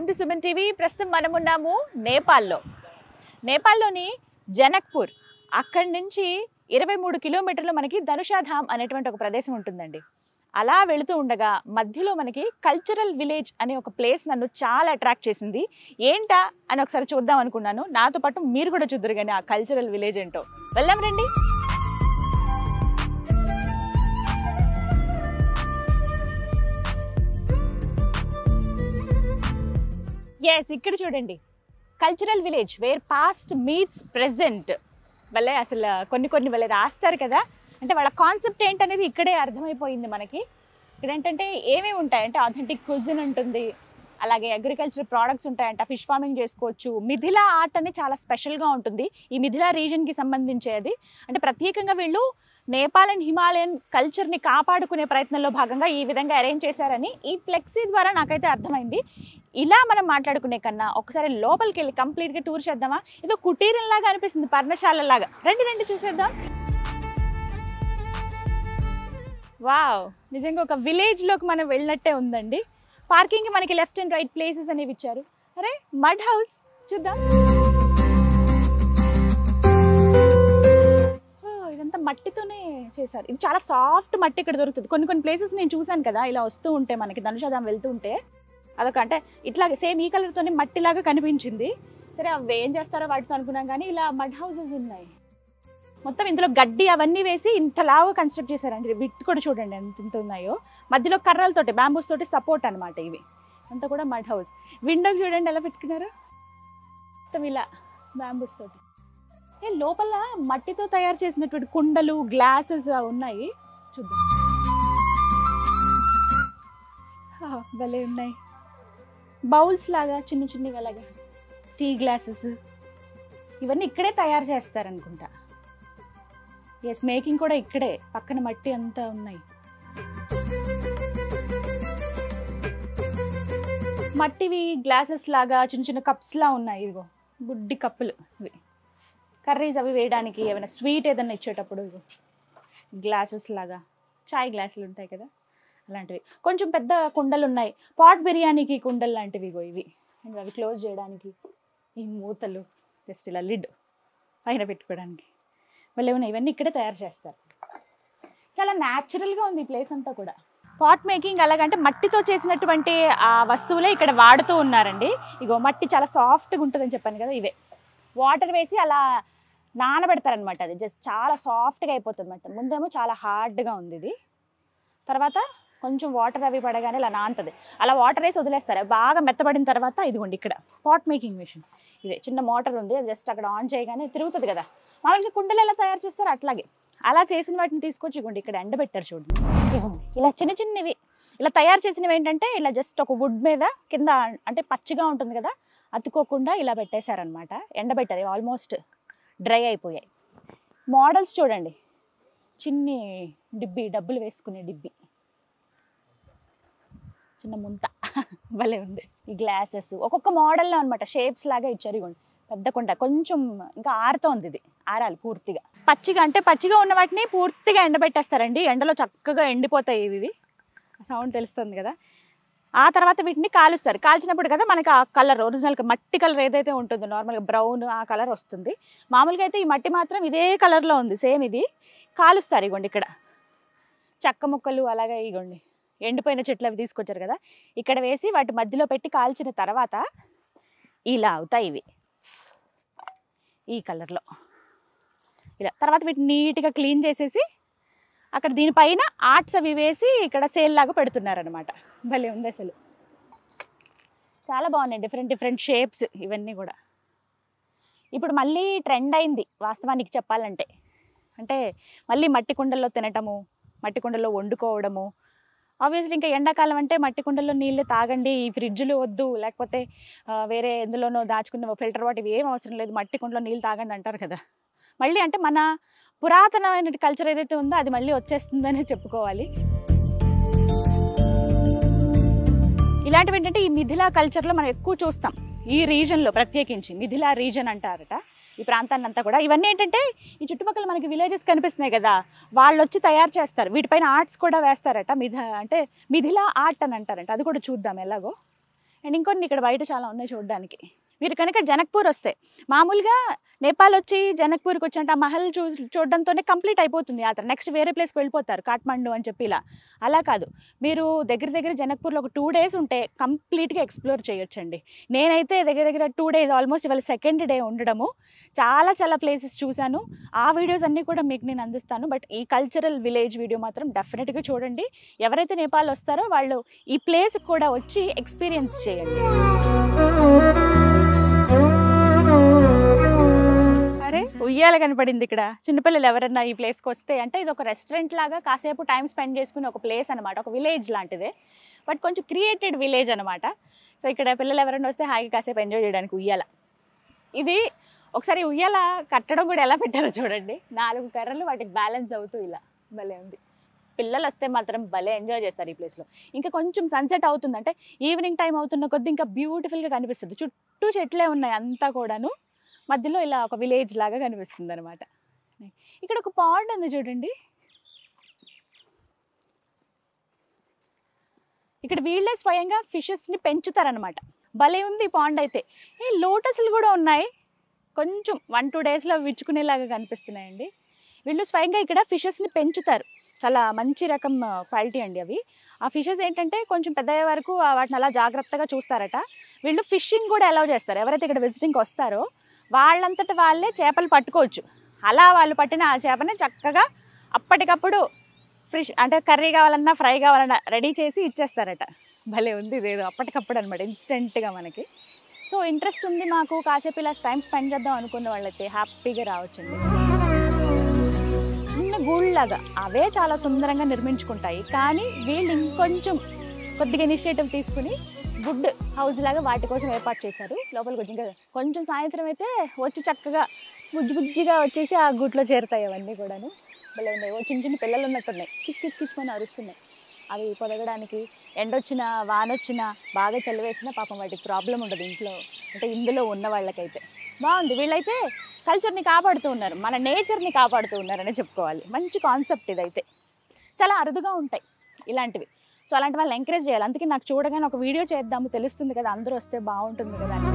To Suman TV. ప్రస్తుతం మనం ఉన్నాము నేపాల్లోని జనక్పూర్. అక్కడి నుంచి 23 కిలోమీటర్లు మనకి ధనుషాధామ్ అనేటువంటి ఒక ప్రదేశం ఉంటుందండి. అలా వెళుతూ ఉండగా మధ్యలో మనకి కల్చరల్ విలేజ్ అనే ఒక ప్లేస్ నన్ను చాలా అట్రాక్ట్ చేసింది. ఏంటా అని ఒకసారి చూద్దాం అనుకున్నాను. నాతో పాటు మీరు కూడా చూద్దరు కానీ ఆ కల్చరల్ విలేజ్ ఏంటో. వెళ్దాం రండి. ఎస్, ఇక్కడ చూడండి, cultural village where past meets present. వాళ్ళే అసలు కొన్ని వాళ్ళే రాస్తారు కదా, అంటే వాళ్ళ కాన్సెప్ట్ ఏంటనేది ఇక్కడే అర్థమైపోయింది మనకి. ఇక్కడ ఏంటంటే ఏమేమి ఉంటాయంటే ఆథెంటిక్ క్విజిన్ ఉంటుంది, అలాగే అగ్రికల్చర్ ప్రోడక్ట్స్ ఉంటాయంట, ఫిష్ ఫార్మింగ్ చేసుకోవచ్చు. మిథిలా ఆర్ట్ అని చాలా స్పెషల్గా ఉంటుంది ఈ మిథిలా రీజన్కి సంబంధించేది. అంటే ప్రత్యేకంగా వీళ్ళు నేపాల్ అండ్ హిమాలయన్ కల్చర్ని కాపాడుకునే ప్రయత్నంలో భాగంగా ఈ విధంగా అరేంజ్ చేశారని ఈ ఫ్లెక్సీ ద్వారా నాకైతే అర్థమైంది. ఇలా మనం మాట్లాడుకునే కన్నా ఒకసారి లోపలికి వెళ్ళి కంప్లీట్గా టూర్ చేద్దామా? ఏదో కుటీరంలాగా అనిపిస్తుంది, పర్ణశాలలాగా. రండి చూసేద్దాం. వావ్, నిజంగా ఒక విలేజ్లోకి మనం వెళ్ళినట్టే ఉందండి. పార్కింగ్కి మనకి లెఫ్ట్ అండ్ రైట్ ప్లేసెస్ అనేవి ఇచ్చారు. అరే, మడ్ హౌస్ చూద్దాం. ఇదంతా మట్టితోనే చేశారు. ఇది చాలా సాఫ్ట్ మట్టి ఇక్కడ దొరుకుతుంది. కొన్ని ప్లేసెస్ నేను చూశాను కదా, ఇలా వస్తూ ఉంటే మనకి ధనుషాధామ్ వెళ్తూ ఉంటే అదొక అంటే ఇట్లాగే సేమ్ ఈ కలర్తోనే మట్టిలాగా కనిపించింది. సరే, అవి ఏం చేస్తారో వాటితో అనుకున్నాం, కానీ ఇలా మడ్ హౌసెస్ ఉన్నాయి. మొత్తం ఇందులో గడ్డి అవన్నీ వేసి ఇంతలాగా కన్స్ట్రక్ట్ చేశారండి. విత్ కూడా చూడండి ఎంత ఉన్నాయో. మధ్యలో కర్రలతోటి, బ్యాంబూస్ తోటి సపోర్ట్ అనమాట ఇవి. అంతా కూడా మడ్ హౌస్. విండోకి చూడండి ఎలా పెట్టుకున్నారు, మొత్తం ఇలా బ్యాంబూస్ తోటి. లోపల మట్టితో తయారు చేసినటువంటి కుండలు, గ్లాసెస్ ఉన్నాయి. చూద్దాం. భలే ఉన్నాయి. బౌల్స్ లాగా చిన్నగా అలాగే టీ గ్లాసెస్, ఇవన్నీ ఇక్కడే తయారు చేస్తారనుకుంటా. ఎస్, మేకింగ్ కూడా ఇక్కడే. పక్కన మట్టి అంతా ఉన్నాయి. మట్టివి గ్లాసెస్ లాగా చిన్న కప్స్ లా ఉన్నాయి. ఇదిగో బుడ్డి కప్పులు ఇవి, కర్రీస్ అవి వేయడానికి, ఏమైనా స్వీట్ ఏదైనా ఇచ్చేటప్పుడు ఇగో గ్లాసెస్ లాగా. చాయ్ గ్లాసులు ఉంటాయి కదా, అలాంటివి. కొంచెం పెద్ద కుండలు ఉన్నాయి, పాట్ బిర్యానీకి కుండలు లాంటివి. ఇగో ఇవి, ఇంకా అవి క్లోజ్ చేయడానికి ఈ మూతలు, జస్ట్ ఇలా లిడ్ పైన పెట్టుకోవడానికి. వాళ్ళు ఏమన్నా ఇవన్నీ ఇక్కడే తయారు చేస్తారు. చాలా న్యాచురల్గా ఉంది ఈ ప్లేస్ అంతా కూడా. పాట్ మేకింగ్ అలాగంటే మట్టితో చేసినటువంటి ఆ వస్తువులే ఇక్కడ వాడుతూ ఉన్నారండి. ఇగో మట్టి చాలా సాఫ్ట్గా ఉంటుందని చెప్పాను కదా, ఇవే వాటర్ వేసి అలా నానబెడతారనమాట. అది జస్ట్ చాలా సాఫ్ట్గా అయిపోతుంది అన్నమాట. ముందేమో చాలా హార్డ్గా ఉంది ఇది, తర్వాత కొంచెం వాటర్ అవి పడగానే ఇలా నానుతుంది. అలా వాటర్ వేసి వదిలేస్తారు. బాగా మెత్తబడిన తర్వాత ఇదిగోండి ఇక్కడ పాట్ మేకింగ్ మిషన్. ఇదే చిన్న మోటార్ ఉంది, అది జస్ట్ అక్కడ ఆన్ చేయగానే తిరుగుతుంది కదా. మామూలుగా కుండలు ఎలా తయారు చేస్తారు అట్లాగే అలా చేసిన వాటిని తీసుకొచ్చి ఇవ్వండి ఇక్కడ ఎండబెట్టారు. చూడండి, ఇవ్వండి ఇలా చిన్నవి ఇలా తయారు చేసినవి ఏంటంటే ఇలా జస్ట్ ఒక వుడ్ మీద కింద, అంటే పచ్చిగా ఉంటుంది కదా, అతుక్కోకుండా ఇలా పెట్టేశారనమాట. ఎండబెట్టారు, ఆల్మోస్ట్ డ్రై అయిపోయాయి. మోడల్స్ చూడండి, చిన్ని డిబ్బి, డబ్బులు వేసుకునే డిబ్బి, చిన్న ముంత భలే ఉంది. ఈ గ్లాసెస్ ఒక్కొక్క మోడల్లో అనమాట, షేప్స్ లాగా ఇచ్చారు. ఇవ్వండి పెద్ద కుండ, కొంచెం ఇంకా ఆరుతోంది, ఇది ఆరాలి పూర్తిగా. పచ్చిగా ఉన్న వాటిని పూర్తిగా ఎండబెట్టేస్తారండి. ఎండలో చక్కగా ఎండిపోతాయి ఇవి, సౌండ్ తెలుస్తుంది కదా. ఆ తర్వాత వీటిని కాలుస్తారు. కాల్చినప్పుడు కదా మనకి ఆ కలర్, ఒరిజినల్ మట్టి కలర్ ఏదైతే ఉంటుందో నార్మల్గా బ్రౌన్, ఆ కలర్ వస్తుంది. మామూలుగా అయితే ఈ మట్టి మాత్రం ఇదే కలర్లో ఉంది, సేమ్ ఇది. కాలుస్తారు. ఇగోండి ఇక్కడ చెక్క ముక్కలు, అలాగే ఇగోండి ఎండిపోయిన చెట్లు అవి తీసుకొచ్చారు కదా, ఇక్కడ వేసి వాటి మధ్యలో పెట్టి కాల్చిన తర్వాత ఇలా అవుతాయి ఇవి, ఈ కలర్లో ఇలా. తర్వాత వీటిని నీట్గా క్లీన్ చేసేసి అక్కడ దీనిపైన ఆర్ట్స్ అవి వేసి ఇక్కడ సేల్ లాగా పెడుతున్నారనమాట. భలే ఉంది అసలు, చాలా బాగున్నాయి. డిఫరెంట్ షేప్స్ ఇవన్నీ కూడా. ఇప్పుడు మళ్ళీ ట్రెండ్ అయింది వాస్తవానికి చెప్పాలంటే. అంటే మళ్ళీ మట్టి కుండల్లో తినటము, మట్టి కుండల్లో వండుకోవడము. ఆబ్వియస్లీ ఇంకా ఎండాకాలం అంటే మట్టి కుండల్లో నీళ్ళు తాగండి, ఈ ఫ్రిడ్జ్లు వద్దు, లేకపోతే వేరే ఎందులోనో దాచుకున్న ఫిల్టర్ వాటర్ ఇవి ఏం అవసరం లేదు, మట్టి కుండలో నీళ్ళు తాగండి అంటారు కదా. మళ్ళీ అంటే మన పురాతనమైన కల్చర్ ఏదైతే ఉందో అది మళ్ళీ వచ్చేస్తుందనే చెప్పుకోవాలి. ఇలాంటివి ఏంటంటే ఈ మిథిలా కల్చర్లో మనం ఎక్కువ చూస్తాం. ఈ రీజన్లో ప్రత్యేకించి మిథిలా రీజన్ అంటారట ఈ ప్రాంతాన్ని అంతా కూడా. ఇవన్నీ ఏంటంటే ఈ చుట్టుపక్కల మనకి విలేజెస్ కనిపిస్తున్నాయి కదా, వాళ్ళు వచ్చి తయారు చేస్తారు. వీటిపైన ఆర్ట్స్ కూడా వేస్తారట. అంటే మిథిలా ఆర్ట్ అని అంటారంట. అది కూడా చూద్దాం ఎలాగో. అండ్ ఇంకొన్ని ఇక్కడ బయట చాలా ఉన్నాయి చూడడానికి. మీరు కనుక జనక్పూర్ వస్తే, మామూలుగా నేపాల్ వచ్చి జనక్పూర్కి వచ్చి అంటే ఆ మహల్ చూడడంతోనే కంప్లీట్ అయిపోతుంది యాత్ర. నెక్స్ట్ వేరే ప్లేస్కి వెళ్ళిపోతారు, కాఠ్మండు అని చెప్పి ఇలా. అలా కాదు, మీరు దగ్గర జనక్పూర్లో ఒక 2 days ఉంటే కంప్లీట్గా ఎక్స్ప్లోర్ చేయొచ్చండి. నేనైతే దగ్గర 2 days, ఆల్మోస్ట్ ఇవాళ 2nd day ఉండడము, చాలా ప్లేసెస్ చూశాను. ఆ వీడియోస్ అన్నీ కూడా మీకు నేను అందిస్తాను. బట్ ఈ కల్చరల్ విలేజ్ వీడియో మాత్రం డెఫినెట్గా చూడండి. ఎవరైతే నేపాల్ వస్తారో వాళ్ళు ఈ ప్లేస్కి కూడా వచ్చి ఎక్స్పీరియన్స్ చేయండి. అరే ఉయ్యాల కనపడింది ఇక్కడ. చిన్నపిల్లలు ఎవరన్నా ఈ ప్లేస్కి వస్తే, అంటే ఇది ఒక రెస్టారెంట్ లాగా కాసేపు టైం స్పెండ్ చేసుకుని ఒక ప్లేస్ అనమాట, ఒక విలేజ్ లాంటిదే, బట్ కొంచెం క్రియేటెడ్ విలేజ్ అనమాట. సో ఇక్కడ పిల్లలు ఎవరైనా వస్తే హాయిగా కాసేపు ఎంజాయ్ చేయడానికి ఉయ్యాల. ఇది ఒకసారి ఉయ్యాల కట్టడం కూడా ఎలా పెట్టారో చూడండి. 4 కర్రలు వాటికి బ్యాలెన్స్ అవుతూ ఇలా భలే ఉంది. పిల్లలు వస్తే మాత్రం భలే ఎంజాయ్ చేస్తారు ఈ ప్లేస్లో. ఇంకా కొంచెం సన్సెట్ అవుతుందంటే, ఈవినింగ్ టైం అవుతున్న కొద్దీ ఇంకా బ్యూటిఫుల్గా కనిపిస్తుంది. చుట్టూ చెట్లే ఉన్నాయి అంతా కూడాను, మధ్యలో ఇలా ఒక విలేజ్ లాగా కనిపిస్తుంది అనమాట. ఇక్కడ ఒక పాండ్ ఉంది చూడండి. ఇక్కడ వీళ్ళే స్వయంగా ఫిషెస్ని పెంచుతారనమాట. భలే ఉంది ఈ పాండ్ అయితే. లోటస్లు కూడా ఉన్నాయి, కొంచెం 1-2 daysలో విచ్చుకునేలాగా కనిపిస్తున్నాయండి. వీళ్ళు స్వయంగా ఇక్కడ ఫిషెస్ని పెంచుతారు, చాలా మంచి రకం క్వాలిటీ అండి అవి. ఆ ఫిషెస్ ఏంటంటే కొంచెం పెద్దయ్యే వరకు వాటిని అలా జాగ్రత్తగా చూస్తారట. వీళ్ళు ఫిషింగ్ కూడా అలౌ చేస్తారు. ఎవరైతే ఇక్కడ విజిటింగ్కి వస్తారో వాళ్ళంతట వాళ్ళే చేపలు పట్టుకోవచ్చు. అలా వాళ్ళు పట్టిన ఆ చేపని చక్కగా అప్పటికప్పుడు ఫ్రెష్, అంటే కర్రీ కావాలన్నా ఫ్రై కావాలన్నా రెడీ చేసి ఇచ్చేస్తారట. భలే ఉంది ఇదేదో అప్పటికప్పుడు అనమాట, ఇన్స్టెంట్గా మనకి. సో ఇంట్రెస్ట్ ఉంది మాకు, కాసేపు ఇలా టైం స్పెండ్ చేద్దాం అనుకున్న వాళ్ళైతే హ్యాపీగా రావచ్చండి. చిన్న గూళ్ళలాగా అవే చాలా సుందరంగా నిర్మించుకుంటాయి, కానీ వీళ్ళు ఇంకొంచెం కొద్దిగా ఇనిషియేటివ్ తీసుకుని గుడ్ హౌస్ లాగా వాటి కోసం ఏర్పాటు చేశారు. లోపలికి వచ్చి కొంచెం సాయంత్రం అయితే వచ్చి చక్కగా బుజ్జిగా వచ్చేసి ఆ గుట్లో చేరుతాయి అవన్నీ కూడాను. భలే ఉన్నాయి. చిన్న పిల్లలు ఉన్నట్టున్నాయి, కిచ్చుకొని అరుస్తున్నాయి. అవి పొదగడానికి ఎండొచ్చినా వానొచ్చినా బాగా చలివేసినా పాపం వాటికి ప్రాబ్లం ఉండదు ఇంట్లో, అంటే ఇందులో ఉన్న వాళ్ళకైతే. బాగుంది. వీళ్ళైతే కల్చర్ని కాపాడుతూ ఉన్నారు, మన నేచర్ని కాపాడుతూ ఉన్నారని చెప్పుకోవాలి. మంచి కాన్సెప్ట్ ఇదైతే. చాలా అరుదుగా ఉంటాయి ఇలాంటివి. సో అలాంటి వాళ్ళని ఎంకరేజ్ చేయాలి. అందుకే నాకు చూడగానే ఒక వీడియో చేద్దాము, తెలుస్తుంది కదా, అందరూ వస్తే బాగుంటుంది కదా అని.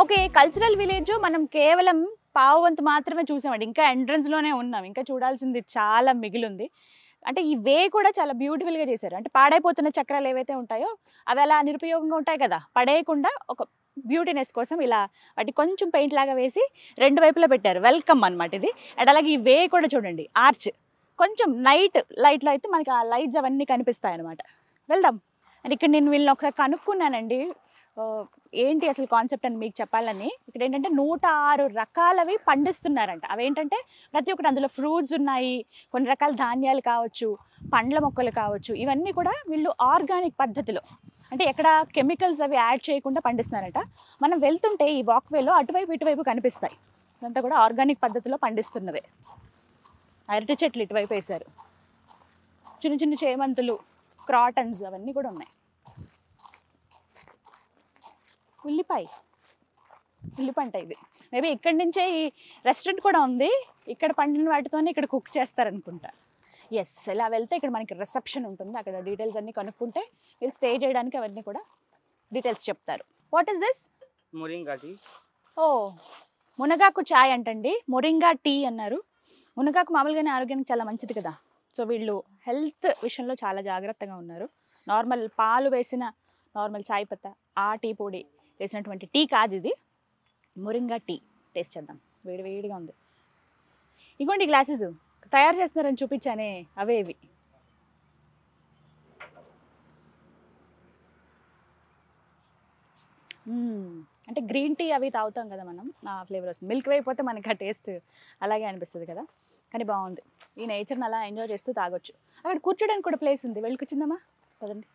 ఓకే, కల్చరల్ విలేజ్ మనం కేవలం పావువంతు మాత్రమే చూసామండి. ఇంకా ఎంట్రన్స్లోనే ఉన్నాం, ఇంకా చూడాల్సింది చాలా మిగిలింది. అంటే ఈ వే కూడా చాలా బ్యూటిఫుల్గా చేశారు. అంటే పాడైపోతున్న చక్రాలు ఏవైతే ఉంటాయో అవి అలా నిరుపయోగంగా ఉంటాయి కదా, పడేయకుండా ఒక బ్యూటీనెస్ కోసం ఇలా వాటి కొంచెం పెయింట్ లాగా వేసి 2 వైపులా పెట్టారు. వెల్కమ్ అనమాట ఇది. అండ్ అలాగే ఈ వే కూడా చూడండి, ఆర్చ్ కొంచెం నైట్ లైట్లో అయితే మనకి ఆ లైట్స్ అవన్నీ కనిపిస్తాయి అనమాట. వెళ్దాం. అండ్ ఇక్కడ నేను వీళ్ళని ఒకసారి కనుక్కున్నానండి, ఏంటి అసలు కాన్సెప్ట్ అని మీకు చెప్పాలని. ఇక్కడ ఏంటంటే 106 రకాలవి పండిస్తున్నారంట. అవేంటంటే ప్రతి ఒక్కటి అందులో ఫ్రూట్స్ ఉన్నాయి, కొన్ని రకాల ధాన్యాలు కావచ్చు, పండ్ల మొక్కలు కావచ్చు, ఇవన్నీ కూడా వీళ్ళు ఆర్గానిక్ పద్ధతిలో, అంటే ఎక్కడ కెమికల్స్ అవి యాడ్ చేయకుండా పండిస్తున్నారట. మనం వెళ్తుంటే ఈ వాక్వేలో అటువైపు ఇటువైపు కనిపిస్తాయి, ఇదంతా కూడా ఆర్గానిక్ పద్ధతిలో పండిస్తున్నవే. అరటి చెట్లు ఇటువైపు వేశారు, చిన్న చేమంతులు, క్రాటన్స్ అవన్నీ కూడా ఉన్నాయి. ఉల్లిపంట ఇది. మేబీ ఇక్కడి నుంచే ఈ రెస్టారెంట్ కూడా ఉంది, ఇక్కడ పండిన వాటితోనే ఇక్కడ కుక్ చేస్తారనుకుంటా. ఎస్, ఇలా వెళ్తే ఇక్కడ మనకి రిసెప్షన్ ఉంటుంది, అక్కడ డీటెయిల్స్ అన్నీ కనుక్కుంటే వీళ్ళు స్టే చేయడానికి అవన్నీ కూడా డీటెయిల్స్ చెప్తారు. What is this? Moringa tea. ఓ, మునగాకు చాయ్ అంటండి, మొరింగా టీ అన్నారు. మునగాకు మామూలుగానే ఆరోగ్యానికి చాలా మంచిది కదా. సో వీళ్ళు హెల్త్ విషయంలో చాలా జాగ్రత్తగా ఉన్నారు. నార్మల్ పాలు వేసిన నార్మల్ చాయ్ పత్తా, ఆ టీ పొడి వేసినటువంటి టీ కాదు ఇది, మొరింగా టీ. టేస్ట్ చేద్దాం, వేడిగా ఉంది. ఇగోండి గ్లాసెస్ తయారు చేస్తున్నారని చూపించానే, అవే ఇవి. అంటే గ్రీన్ టీ అవి తాగుతాం కదా మనం, ఆ ఫ్లేవర్ వస్తుంది. మిల్క్ వేయకపోతే మనకి ఆ టేస్ట్ అలాగే అనిపిస్తుంది కదా, కానీ బాగుంది. ఈ నేచర్ని అలా ఎంజాయ్ చేస్తూ తాగొచ్చు. అక్కడ కూర్చోడానికి కూడా ప్లేస్ ఉంది, వెళ్ళి కూర్చుందామా? పదండి.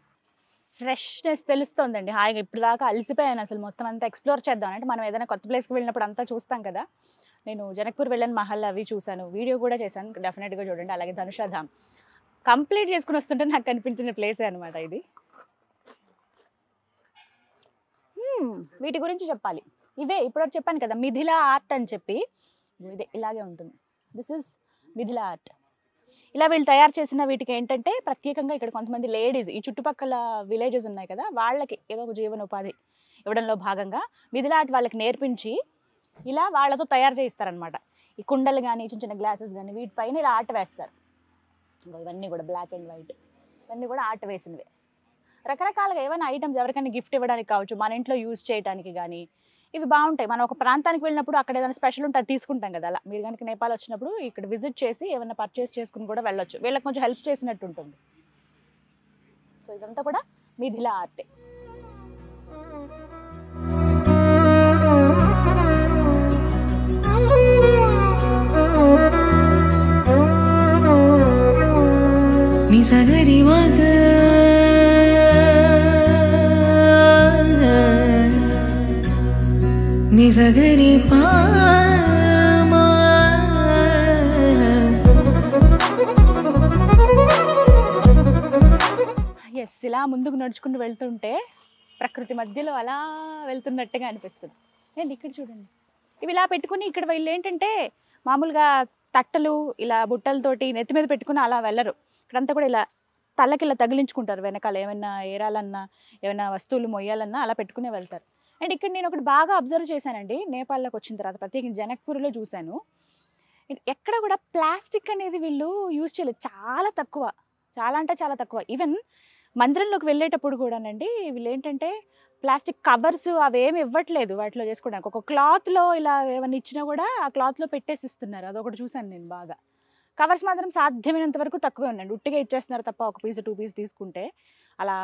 ఫ్రెష్నెస్ తెలుస్తుందండి హాయిగా. ఇప్పుడు దాకా అలసిపోయాను అసలు, మొత్తం అంతా ఎక్స్ప్లోర్ చేద్దాం. అంటే మనం ఏదైనా కొత్త ప్లేస్కి వెళ్ళినప్పుడు అంతా చూస్తాం కదా. నేను జనక్పూర్ వెళ్ళాను, మహల్ అవి చూశాను, వీడియో కూడా చేశాను, డెఫినెట్గా చూడండి. అలాగే ధనుషాధామ్ కంప్లీట్ చేసుకుని వస్తుంటే నాకు కనిపించిన ప్లేసే అనమాట ఇది. వీటి గురించి చెప్పాలి. ఇవే ఇప్పుడు చెప్పాను కదా, మిథిలా ఆర్ట్ అని చెప్పి, ఇదే ఇలాగే ఉంటుంది. This is Mithila art. ఇలా వీళ్ళు తయారు చేసిన వీటికి ఏంటంటే ప్రత్యేకంగా ఇక్కడ కొంతమంది లేడీస్ ఈ చుట్టుపక్కల విలేజెస్ ఉన్నాయి కదా, వాళ్ళకి ఏదో ఒక జీవనోపాధి ఇవ్వడంలో భాగంగా మిథిలా ఆర్ట్ వాళ్ళకి నేర్పించి ఇలా వాళ్ళతో తయారు చేయిస్తారనమాట. ఈ కుండలు కానీ చిన్న చిన్న గ్లాసెస్ కానీ వీటిపైన ఇలా ఆర్ట్ వేస్తారు. ఇవన్నీ కూడా బ్లాక్ అండ్ వైట్, ఇవన్నీ కూడా ఆర్ట్ వేసినవే. రకరకాలుగా ఏమైనా ఐటమ్స్ ఎవరికైనా గిఫ్ట్ ఇవ్వడానికి కావచ్చు, మన ఇంట్లో యూజ్ చేయడానికి కానీ ఇవి బాగుంటాయి. మనం ఒక ప్రాంతానికి వెళ్ళినప్పుడు అక్కడ ఏదైనా స్పెషల్ ఉంటే అది తీసుకుంటాం కదా. అలా మీరు కనుక నేపాల్ వచ్చినప్పుడు ఇక్కడ విజిట్ చేసి ఏమైనా పర్చేస్ చేసుకుని కూడా వెళ్ళొచ్చు. వీళ్ళకి కొంచెం హెల్ప్ చేసినట్టు ఉంటుంది. సో ఇదంతా కూడా మిథిలా ఆర్టే. నిసగరి మగ నిసగరి పామా. ఎస్, ఇలా ముందుకు నడుచుకుంటూ వెళ్తుంటే ప్రకృతి మధ్యలో అలా వెళ్తున్నట్టుగా అనిపిస్తుంది. ఏంటి ఇక్కడ చూడండి, ఇవి ఇలా పెట్టుకుని ఇక్కడ వీళ్ళు ఏంటంటే మామూలుగా తట్టలు ఇలా బుట్టలతోటి నెత్తి మీద పెట్టుకుని అలా వెళ్ళరు. ఇక్కడంతా కూడా ఇలా తలకి ఇలా తగిలించుకుంటారు. వెనకాల ఏమైనా ఏరాలన్నా ఏమైనా వస్తువులు మొయ్యాలన్నా అలా పెట్టుకునే వెళ్తారు. అండ్ ఇక్కడ నేను ఒకటి బాగా అబ్జర్వ్ చేశానండి, నేపాల్లోకి వచ్చిన తర్వాత ప్రత్యేకించి జనక్పూర్లో చూశాను. ఎక్కడ కూడా ప్లాస్టిక్ అనేది వీళ్ళు యూజ్ చేయలేదు, చాలా తక్కువ, చాలా అంటే చాలా తక్కువ. ఈవెన్ మందిరంలోకి వెళ్ళేటప్పుడు కూడానండి వీళ్ళు ఏంటంటే ప్లాస్టిక్ కవర్స్ అవేమి ఇవ్వట్లేదు వాటిలో చేసుకోవడానికి. ఒక క్లాత్లో ఇలా ఏమైనా ఇచ్చినా కూడా ఆ క్లాత్లో పెట్టేసి ఇస్తున్నారు. అదొకటి చూశాను నేను బాగా. కవర్స్ మాత్రం సాధ్యమైనంత వరకు తక్కువే ఉన్నాయండి, ఉట్టిగా ఇచ్చేస్తున్నారు తప్ప ఒక పీస్ 2 పీస్ తీసుకుంటే. అలా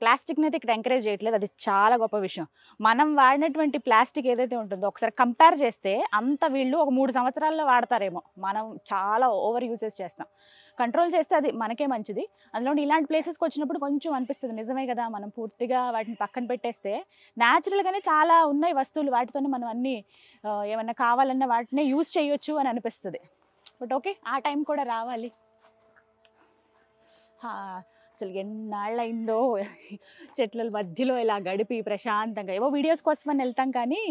ప్లాస్టిక్ని అయితే ఇక్కడ ఎంకరేజ్ చేయట్లేదు, అది చాలా గొప్ప విషయం. మనం వాడినటువంటి ప్లాస్టిక్ ఏదైతే ఉంటుందో ఒకసారి కంపేర్ చేస్తే అంత వీళ్ళు ఒక 3 సంవత్సరాల్లో వాడతారేమో, మనం చాలా ఓవర్ యూసేజ్ చేస్తాం. కంట్రోల్ చేస్తే అది మనకే మంచిది. అందులో ఇలాంటి ప్లేసెస్కి వచ్చినప్పుడు కొంచెం అనిపిస్తుంది నిజమే కదా, మనం పూర్తిగా వాటిని పక్కన పెట్టేస్తే న్యాచురల్గానే చాలా ఉన్నాయి వస్తువులు, వాటితోనే మనం అన్నీ ఏమన్నా కావాలన్నా వాటినే యూజ్ చేయొచ్చు అని అనిపిస్తుంది. బట్ ఓకే, ఆ టైం కూడా రావాలి. అసలు ఎన్నాళ్ళైందో చెట్ల మధ్యలో ఇలా గడిపి ప్రశాంతంగా ఏవో వీడియోస్ కోసమని వెళ్తాం, కానీ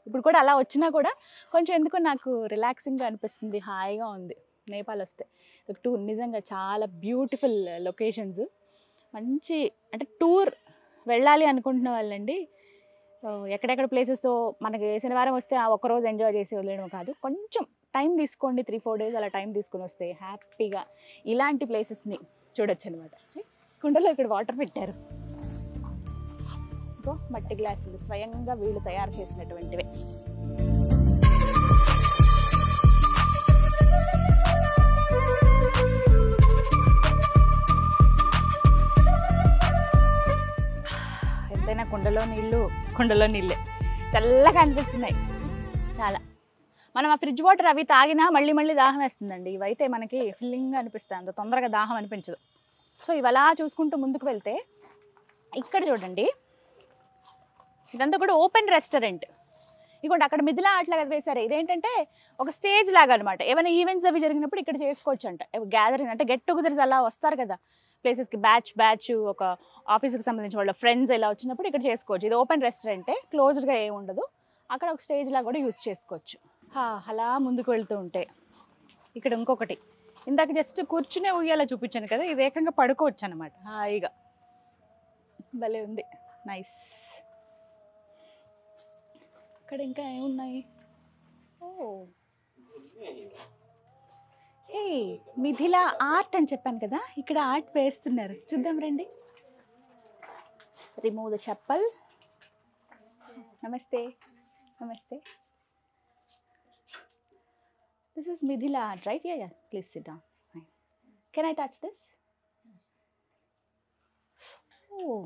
ఇప్పుడు కూడా అలా వచ్చినా కూడా కొంచెం ఎందుకో నాకు రిలాక్సింగ్గా అనిపిస్తుంది, హాయిగా ఉంది నేపాల్ వస్తే. టూర్ నిజంగా చాలా బ్యూటిఫుల్ లొకేషన్స్. మంచి అంటే టూర్ వెళ్ళాలి అనుకుంటున్న వాళ్ళండి, ఎక్కడెక్కడ ప్లేసెస్ మనకి శనివారం వస్తే ఆ ఒక్కరోజు ఎంజాయ్ చేసి వదిలేయడం కాదు, కొంచెం టైం తీసుకోండి, 3-4 డేస్ అలా టైం తీసుకొని వస్తే హ్యాపీగా ఇలాంటి ప్లేసెస్ని చూడొచ్చు అనమాట. కుండలో ఇక్కడ వాటర్ పెట్టారు, ఇంకో మట్టి గ్లాసులు స్వయంగా వీళ్ళు తయారు చేసినటువంటివే. ఎంతైనా కుండలో నీళ్ళే చల్లగా అనిపిస్తున్నాయి చాలా. మనం ఆ ఫ్రిడ్జ్ వాటర్ అవి తాగినా మళ్ళీ మళ్ళీ దాహం వేస్తుందండి, ఇవైతే మనకి ఫిల్లింగ్గా అనిపిస్తాయి, అంత తొందరగా దాహం అనిపించదు. సో ఇవలా చూసుకుంటూ ముందుకు వెళ్తే ఇక్కడ చూడండి, ఇదంతా కూడా ఓపెన్ రెస్టారెంట్. ఇంకోటి అక్కడ మిథిలా ఆర్ట్ లాగా వేశారు, ఇదేంటంటే ఒక స్టేజ్ లాగా అనమాట. ఏమైనా ఈవెంట్స్ అవి జరిగినప్పుడు ఇక్కడ చేసుకోవచ్చు అంట, గ్యాదరింగ్ అంటే గెట్ టుగెదర్స్ అలా వస్తారు కదా ప్లేసెస్కి, బ్యాచ్ ఒక ఆఫీస్కి సంబంధించిన వాళ్ళ ఫ్రెండ్స్ ఇలా వచ్చినప్పుడు ఇక్కడ చేసుకోవచ్చు. ఇది ఓపెన్ రెస్టారెంటే, క్లోజ్డ్గా ఏమి ఉండదు, అక్కడ ఒక స్టేజ్ లాగా కూడా యూజ్ చేసుకోవచ్చు. అలా ముందుకు వెళ్తూ ఉంటే ఇక్కడ ఇంకొకటి, ఇందాక జస్ట్ కూర్చునే ఉయ్యాల చూపించాను కదా, ఇది ఏకంగా పడుకోవచ్చు అనమాట హాయిగా, భలే ఉంది, నైస్. ఇక్కడ ఇంకా ఏమున్నాయి, ఏ మిథిలా ఆర్ట్ అని చెప్పాను కదా, ఇక్కడ ఆర్ట్ వేస్తున్నారు, చూద్దాం రండి. Remove the chappal. నమస్తే నమస్తే. This is Midhila art, right? Yeah. Please sit down. Fine. Can I touch this? Yes. Oh.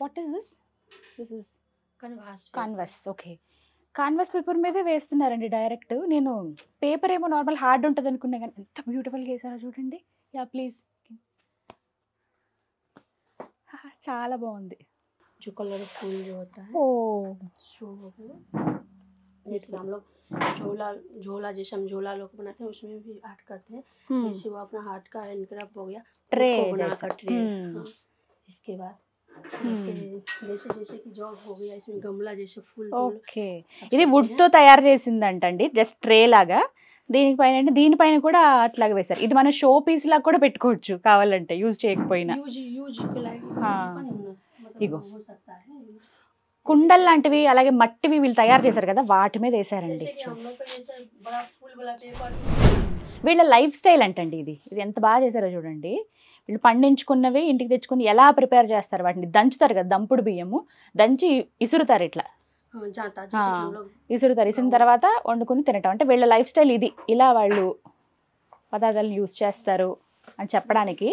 What is this? This is canvas. Okay. Canvas paper మీదే వేస్తున్నారండి డైరెక్ట్. నేను పేపర్ ఏమో నార్మల్ హార్డ్ ఉంటుంది అనుకున్నా, కానీ ఎంత బ్యూటిఫుల్గా వేసారో చూడండి. Yeah please. చాలా బాగుంది. जो कलर फूल जो होता है ओ शो जैसे हम लोग झोला जैसे हम झोला लोग बनाते हैं उसमें भी आर्ट करते हैं, जैसे वो अपना हार्ट का एनक्रप हो गया ट्रे बनाकर ट्रे। इसके बाद जैसे कि जॉब हो गया, इसमें गमला जैसे फूल। ఓకే, ఇది వుడ్ తో తయారు చేసిందంటండి, జస్ట్ ట్రే లాగా. దీనిపైన అంటే దీనిపైన కూడా అట్లాగే వేశారు. ఇది మనం షో పీస్ లాగా కూడా పెట్టుకోవచ్చు కావాలంటే, యూజ్ చేయకపోయినా. ఇగో కుండల్ లాంటివి అలాగే మట్టివి వీళ్ళు తయారు చేశారు కదా, వాటి మీద వేసారండి. వీళ్ళ లైఫ్ స్టైల్ అంటండి ఇది. ఇది ఎంత బాగా చేశారో చూడండి. వీళ్ళు పండించుకున్నవి ఇంటికి తెచ్చుకుని ఎలా ప్రిపేర్ చేస్తారు, వాటిని దంచుతారు కదా, దంపుడు బియ్యము దంచి ఇసురుతారు ఇట్లా, ఇసురుతారు. ఇసిన తర్వాత వండుకుని తినటం. అంటే వీళ్ళ లైఫ్ స్టైల్ ఇది, ఇలా వాళ్ళు పదార్థాలను యూజ్ చేస్తారు అని చెప్పడానికి.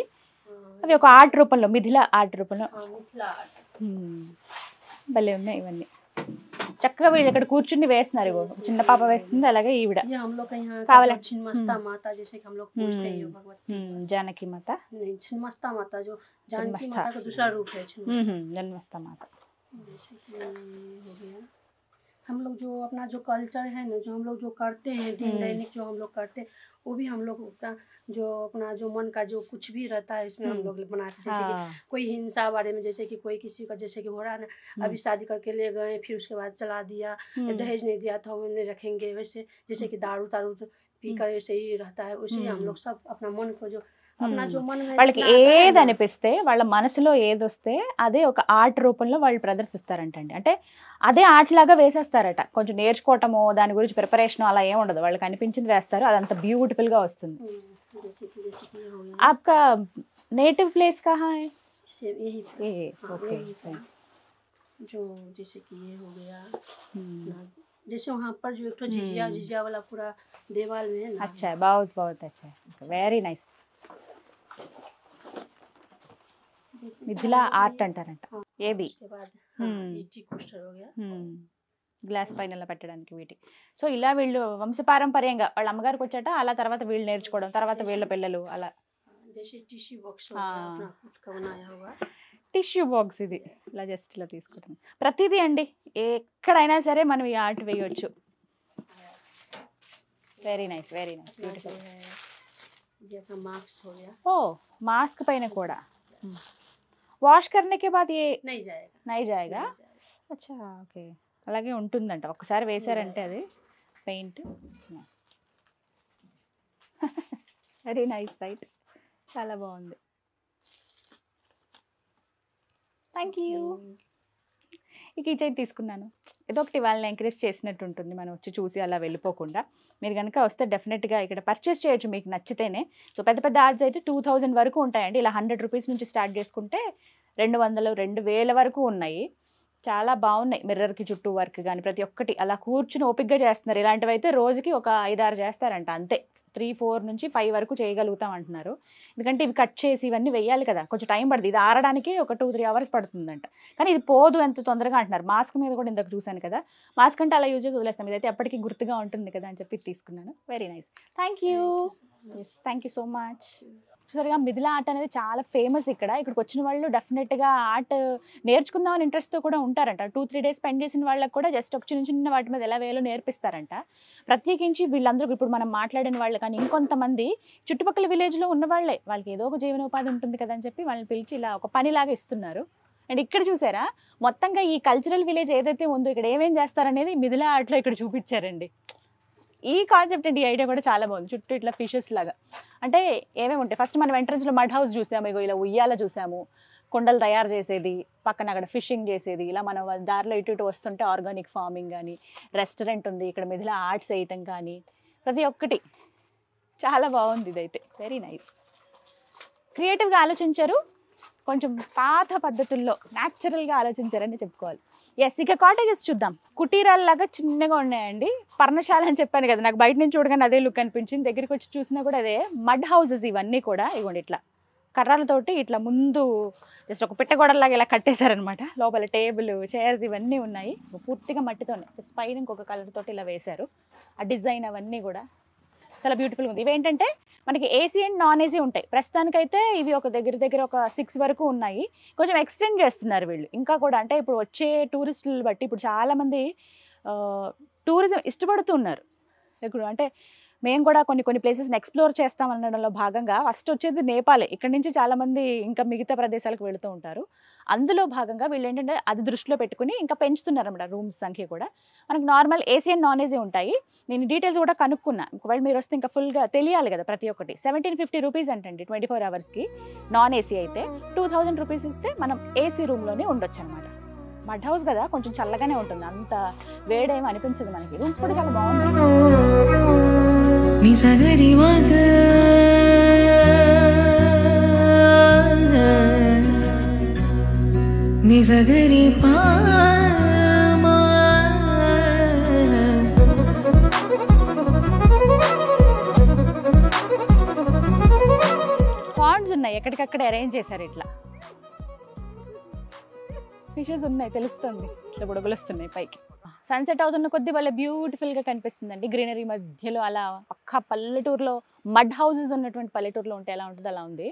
అవి ఒక ఆర్ట్ రూపంలో, మిథిలా ఆర్ట్ రూపంలో భలే ఉన్నాయి ఇవన్నీ. చక్కగా వీళ్ళు ఇక్కడ కూర్చుని వేస్తున్నారు. చిన్న పాప వేస్తుంది, అలాగే ఈవిడ కావాలంటే జానకి మాత, छिन्नमस्ता माता जो जानकी छिन्नमस्ता। माता का दूसरा रूप है छिन्नमस्ता। జన్మస్థ మాత. जैसे कि ये हो गया, हम लोग जो अपना जो कल्चर है ना, जो हम लोग जो करते हैं दिन दैनिक जो हम लोग करते हैं, वो भी हम लोग जो अपना जो मन का जो कुछ भी रहता है इसमें हम लोग बनाते हैं। जैसे कि कोई हिंसा बारे में, जैसे कि कोई किसी का जैसे कि हो रहा है ना, अभी शादी करके ले गए फिर उसके बाद चला दिया, दहेज नहीं दिया था वो नहीं रखेंगे, वैसे जैसे कि दारू तारू पी कर ऐसे ही रहता है, वैसे ही हम लोग सब अपना मन को जो अपना जो मन में వాళ్ళకి ఏది అనిపిస్తే, వాళ్ళ మనసులో ఏదొస్తే అదే ఒక ఆర్ట్ రూపంలో వాళ్ళు ప్రదర్శిస్తారంటండి. అంటే అదే ఆర్ట్ లాగా వేసేస్తారట. కొంచెం నేర్చుకోవటమో దాని గురించి ప్రిపరేషన్ అలా ఏం ఉండదు, వాళ్ళకి అనిపించింది వేస్తారు, అదంత బ్యూటిఫుల్ గా వస్తుంది. आपका नेटिव प्लेस कहाँ है? यही ये ओके. जो जैसे कि ये हो गया, जैसे वहाँ पर जो एक झिझिया झिझिया वाला पूरा देवाल में है ना। अच्छा है, बहुत बहुत अच्छा है, वेरी नाइस. మిథిలా ఆర్ట్ అంటారంట. ఏబి उसके बाद ईटी कोस्टर हो गया, గ్లాస్ పైన ఇలా పెట్టడానికి వీటి. సో ఇలా వీళ్ళు వంశపారంపర్యంగా వాళ్ళ అమ్మగారికి వచ్చాట, అలా తర్వాత వీళ్ళు నేర్చుకోవడం, తర్వాత వీళ్ళ పిల్లలు అలా. जैसे टिश्यू बॉक्स हो गया, अपना खुद का बनाया हुआ టిష్యూ బాక్స్ ఇది, ఇలా జస్ట్ ఇలా తీసుకుంటాం. ప్రతిదీ అండి ఎక్కడైనా సరే మనం ఈ ఆర్ట్ వేయవచ్చు. Very nice, very nice, beautiful. ये अपना मास्क हो गया, ఓ మాస్క్ పైన కూడా వాష్ करने के बाद ये नहीं जाएगा नहीं जाएगा. అచ్చా ఓకే, అలాగే ఉంటుందంట. ఒకసారి వేసారంటే అది పెయింట్. వెరీ నైస్ రైట్, చాలా బాగుంది. Thank you. ఈ కిచెన్ తీసుకున్నాను. ఇదొకటి వాళ్ళని ఎంకరేజ్ చేసినట్టు ఉంటుంది, మనం వచ్చి చూసి అలా వెళ్ళిపోకుండా. మీరు కనుక వస్తే డెఫినెట్గా ఇక్కడ పర్చేస్ చేయొచ్చు మీకు నచ్చితేనే. సో పెద్ద పెద్ద ఆర్ట్స్ అయితే 2000 వరకు ఉంటాయండి. ఇలా 100 రూపీస్ నుంచి స్టార్ట్ చేసుకుంటే 200, 2000 వరకు ఉన్నాయి. చాలా బాగున్నాయి. మిర్రర్కి చుట్టూ వర్క్ కానీ ప్రతి ఒక్కటి అలా కూర్చుని ఓపిక్గా చేస్తున్నారు. ఇలాంటివి అయితే రోజుకి ఒక 5-6 చేస్తారంట అంతే. 3-4 నుంచి 5 వరకు చేయగలుగుతాం అంటున్నారు. ఎందుకంటే ఇవి కట్ చేసి ఇవన్నీ వేయాలి కదా, కొంచెం టైం పడుతుంది. ఇది ఆరడానికి ఒక 2-3 అవర్స్ పడుతుందంట. కానీ ఇది పోదు ఎంత తొందరగా అంటున్నారు. మాస్క్ మీద కూడా ఇందాక చూశాను కదా, మాస్క్ అంటే అలా యూజ్ చేసి వదిలేస్తాం, ఇదైతే ఎప్పటికీ గుర్తుగా ఉంటుంది కదా అని చెప్పి తీసుకున్నాను. Very nice, thank you. Yes, thank you so much. చూసారుగా, మిథిలా ఆర్ట్ అనేది చాలా ఫేమస్ ఇక్కడ. ఇక్కడికి వచ్చిన వాళ్ళు డెఫినెట్గా ఆర్ట్ నేర్చుకుందామని ఇంట్రెస్ట్తో కూడా ఉంటారంట. 2-3 డేస్ స్పెండ్ చేసిన వాళ్ళకి కూడా జస్ట్ ఒక చిన్న చిన్న వాటి మీద ఎలా వేయాలో నేర్పిస్తారంట. ప్రత్యేకించి వీళ్ళందరూ ఇప్పుడు మనం మాట్లాడిన వాళ్ళు కానీ ఇంకొంతమంది చుట్టుపక్కల విలేజ్లో ఉన్న వాళ్ళే, వాళ్ళకి ఏదో ఒక జీవనోపాధి ఉంటుంది కదా అని చెప్పి వాళ్ళని పిలిచి ఇలా ఒక పనిలాగా ఇస్తున్నారు. అండ్ ఇక్కడ చూసారా, మొత్తంగా ఈ కల్చరల్ విలేజ్ ఏదైతే ఉందో ఇక్కడ ఏమేం చేస్తారనేది మిథిలా ఆర్ట్లో ఇక్కడ చూపించారండి. ఈ కాన్సెప్ట్ అండి, ఈ ఐడియా కూడా చాలా బాగుంది. చుట్టూ ఇట్లా ఫిషెస్ లాగా, అంటే ఏమేమి ఉంటాయి. ఫస్ట్ మనం ఎంట్రన్స్లో మడ్ హౌస్ చూసాము, ఇగో ఇలా ఉయ్యాల చూసాము, కొండలు తయారు చేసేది, పక్కన అక్కడ ఫిషింగ్ చేసేది, ఇలా మనం దారిలో ఇటు ఇటు వస్తుంటే ఆర్గానిక్ ఫార్మింగ్ కానీ, రెస్టారెంట్ ఉంది ఇక్కడ, మిథిలా ఆర్ట్స్ వేయటం కానీ, ప్రతి ఒక్కటి చాలా బాగుంది. ఇదైతే వెరీ నైస్, క్రియేటివ్గా ఆలోచించారు, కొంచెం పాత పద్ధతుల్లో న్యాచురల్గా ఆలోచించారని చెప్పుకోవాలి. ఎస్, ఇక కాటేజెస్ చూద్దాం. కుటీరాల్లాగా చిన్నగా ఉన్నాయండి. పర్ణశాల అని చెప్పాను కదా, నాకు బయట నుంచి చూడగానే అదే లుక్ అనిపించింది. దగ్గరికి వచ్చి చూసినా కూడా అదే. మడ్ హౌసెస్ ఇవన్నీ కూడా ఇవ్వండి, ఇట్లా కర్రలతోటి ఇట్లా ముందు జస్ట్ ఒక పిట్టగోడలాగా ఇలా కట్టేశారనమాట. లోపల టేబుల్, చైర్స్ ఇవన్నీ ఉన్నాయి, పూర్తిగా మట్టితోనే. జస్ట్ పైన ఇంకొక కలర్ తోటి ఇలా వేశారు. ఆ డిజైన్ అవన్నీ కూడా చాలా బ్యూటిఫుల్గా ఉంది. ఇవేంటంటే మనకి ఏసీ అండ్ నాన్ ఏసీ ఉంటాయి. ప్రస్తుతానికైతే ఇవి ఒక దగ్గర ఒక 6 వరకు ఉన్నాయి. కొంచెం ఎక్స్టెండ్ చేస్తున్నారు వీళ్ళు ఇంకా కూడా. అంటే ఇప్పుడు వచ్చే టూరిస్టులు బట్టి ఇప్పుడు చాలామంది టూరిజం ఇష్టపడుతున్నారు. ఇప్పుడు అంటే మేము కూడా కొన్ని ప్లేసెస్ని ఎక్స్ప్లోర్ చేస్తామనడంలో భాగంగా ఫస్ట్ వచ్చేది నేపాలే. ఇక్కడ నుంచి చాలామంది ఇంకా మిగతా ప్రదేశాలకు వెళుతూ ఉంటారు. అందులో భాగంగా వీళ్ళు ఏంటంటే అది దృష్టిలో పెట్టుకుని ఇంకా పెంచుతున్నారన్నమాట రూమ్స్ సంఖ్య కూడా. మనకు normal AC and non AC ఉంటాయి. నేను డీటెయిల్స్ కూడా కనుక్కున్నా. ఒకవేళ మీరు వస్తే ఇంకా ఫుల్గా తెలియాలి కదా ప్రతి ఒక్కటి. 1750 రూపీస్ అంటండి 24 అవర్స్కి. నాన్ ఏసీ అయితే 2000 రూపీస్ ఇస్తే మనం ఏసీ రూమ్లోనే ఉండొచ్చు అనమాట. మడ్ హౌస్ కదా, కొంచెం చల్లగానే ఉంటుంది, అంత వేడేమి అనిపించదు మనకి. రూమ్స్ కూడా చాలా బాగుంటాయి. నిసగరి మగ నిసగరి పామా పాండ్స్ ఉన్నాయి, ఎక్కడికక్కడ అరేంజ్ చేశారు. ఇట్లా ఫిషెస్ ఉన్నాయి, తెలుస్తుంది. ఇట్లా బుడగలుస్తున్నాయి పైకి. సన్సెట్ అవుతున్న కొద్దీ వాళ్ళ బ్యూటిఫుల్గా కనిపిస్తుందండి. గ్రీనరీ మధ్యలో అలా పక్క పల్లెటూరులో మడ్ హౌసెస్ ఉన్నటువంటి పల్లెటూరులో ఉంటే ఎలా ఉంటుందో అలా ఉంది.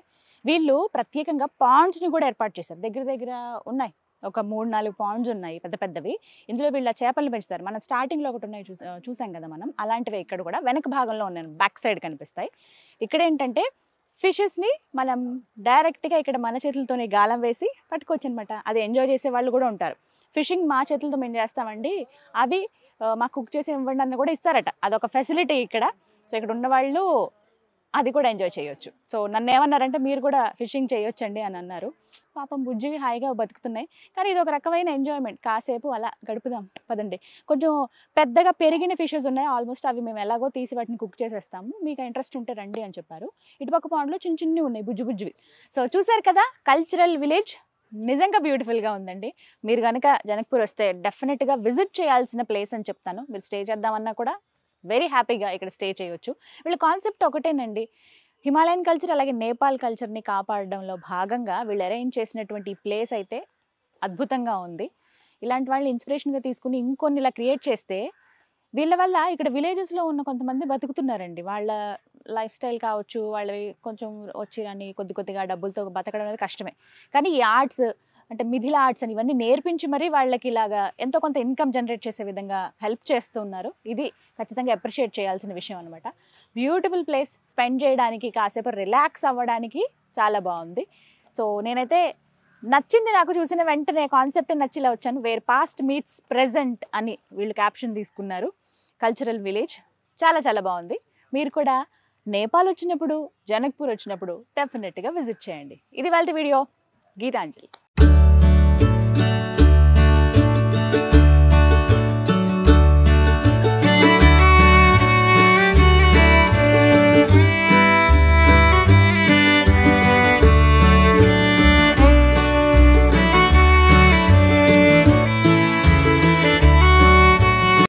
వీళ్ళు ప్రత్యేకంగా పాండ్స్ని కూడా ఏర్పాటు చేశారు. దగ్గర ఉన్నాయి, ఒక 3-4 పాండ్స్ ఉన్నాయి పెద్ద పెద్దవి. ఇందులో వీళ్ళ చేపలు పెంచుతారు. మనం స్టార్టింగ్లో ఒకటి ఉన్నాయి చూసాం కదా మనం, అలాంటివి ఇక్కడ కూడా వెనక భాగంలో ఉన్నాయి, బ్యాక్ సైడ్ కనిపిస్తాయి. ఇక్కడ ఏంటంటే ఫిషెస్ని మనం డైరెక్ట్గా ఇక్కడ మన చేతులతోనే గాలం వేసి పట్టుకోవచ్చు అనమాట. అది ఎంజాయ్ చేసే వాళ్ళు కూడా ఉంటారు. ఫిషింగ్ మా చేతులతో మేము చేస్తామండి, అవి మాకు కుక్ చేసి ఇవ్వండి అని కూడా ఇస్తారట. అదొక ఫెసిలిటీ ఇక్కడ. సో ఇక్కడ ఉన్న వాళ్ళు అది కూడా ఎంజాయ్ చేయొచ్చు. సో నన్ను ఏమన్నారంటే మీరు కూడా ఫిషింగ్ చేయొచ్చండి అని అన్నారు. పాపం బుజ్జివి హాయిగా బతుకుతున్నాయి, కానీ ఇది ఒక రకమైన ఎంజాయ్మెంట్. కాసేపు అలా గడుపుదాం పదండి. కొంచెం పెద్దగా పెరిగిన ఫిషెస్ ఉన్నాయి ఆల్మోస్ట్, అవి మేము ఎలాగో తీసి వాటిని కుక్ చేసేస్తాము, మీకు ఇంట్రెస్ట్ ఉంటే రండి అని చెప్పారు. ఇటుపక్క పాండ్లో చిన్ని ఉన్నాయి బుజ్జివి. సో చూసారు కదా కల్చరల్ విలేజ్, నిజంగా బ్యూటిఫుల్గా ఉందండి. మీరు కనుక జనక్పూర్ వస్తే డెఫినెట్గా విజిట్ చేయాల్సిన ప్లేస్ అని చెప్తాను. మీరు స్టే చేద్దామన్నా కూడా వెరీ హ్యాపీగా ఇక్కడ స్టే చేయొచ్చు. వీళ్ళ కాన్సెప్ట్ ఒకటేనండి, హిమాలయన్ కల్చర్ అలాగే నేపాల్ కల్చర్ని కాపాడడంలో భాగంగా వీళ్ళు అరేంజ్ చేసినటువంటి ఈ ప్లేస్ అయితే అద్భుతంగా ఉంది. ఇలాంటి వాళ్ళని ఇన్స్పిరేషన్గా తీసుకుని ఇంకొన్ని ఇలా క్రియేట్ చేస్తే వీళ్ళ వల్ల ఇక్కడ విలేజెస్లో ఉన్న కొంతమంది బతుకుతున్నారండి. వాళ్ళ లైఫ్ స్టైల్ కావచ్చు, వాళ్ళవి కొంచెం వచ్చిరని కొద్దిగా డబ్బులతో బతకడం అనేది కష్టమే. కానీ ఈ ఆర్ట్స్ అంటే మిథిల ఆర్ట్స్ అని ఇవన్నీ నేర్పించి మరీ వాళ్ళకి ఇలాగా ఎంతో కొంత ఇన్కమ్ జనరేట్ చేసే విధంగా హెల్ప్ చేస్తూ ఉన్నారు. ఇది ఖచ్చితంగా అప్రిషియేట్ చేయాల్సిన విషయం అనమాట. బ్యూటిఫుల్ ప్లేస్, స్పెండ్ చేయడానికి, కాసేపు రిలాక్స్ అవ్వడానికి చాలా బాగుంది. సో నేనైతే నచ్చింది, నాకు చూసిన వెంటనే కాన్సెప్ట్ నచ్చిలా వచ్చాను. వేర్ పాస్ట్ మీట్స్ ప్రెజెంట్ అని వీళ్ళు క్యాప్షన్ తీసుకున్నారు. కల్చరల్ విలేజ్ చాలా బాగుంది. మీరు కూడా నేపాల్ వచ్చినప్పుడు, జనక్పూర్ వచ్చినప్పుడు డెఫినెట్గా విజిట్ చేయండి. ఇది వాళ్ళ వీడియో. గీతాంజలి.